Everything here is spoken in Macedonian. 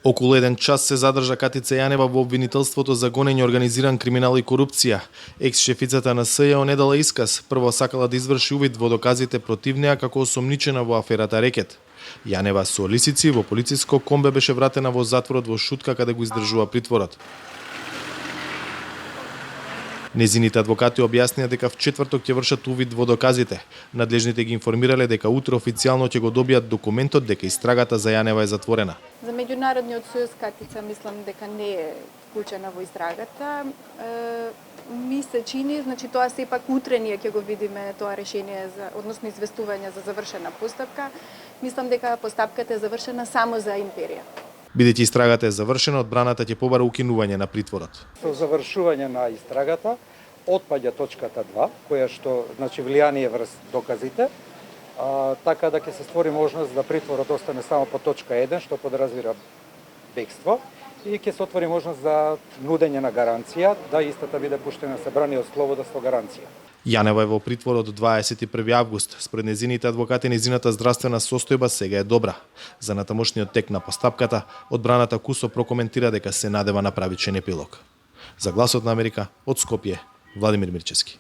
Околу 1 час се задржа Катица Јанева во обвинителството за гонење, организиран криминал и корупција. Екс-шефицата на СЈО не дала исказ, прво сакала да изврши увид во доказите против неа како осомничена во аферата Рекет. Јанева со лисици во полициско комбе беше вратена во затворот во Шутка, каде го издржува притворот. Незините адвокати објаснија дека в четврток ќе вршат увид во доказите. Надлежните ги информирале дека утре официјално ќе го добијат документот дека истрагата за Јанева е затворена. За меѓународниот сојуз Катица мислам дека не е вклучена во истрагата. Ми се чини, значи тоа сепак утре ние ќе го видиме тоа решение односно известување за завршена постапка. Мислам дека постапката е завршена само за империја. Бидејќи истрагата е завршена, одбраната ќе побара укинување на притворот. Со завршување на истрагата отпаѓа точката 2, која што значи влијание врз доказите, така да ќе се створи можност да притворот остане само по точка 1, што подразбира бегство, и ќе се отвори можност за нудење на гаранција, да истата биде пуштена на събрание од слобода со гаранција. Јанева е во притвор од 21 август. Според незините адвокати, незината здравствена состојба сега е добра. За натамошниот тек на постапката, одбраната кусо прокоментира дека се надева на правичен епилог. За Гласот на Америка, од Скопје, Владимир Мирчевски.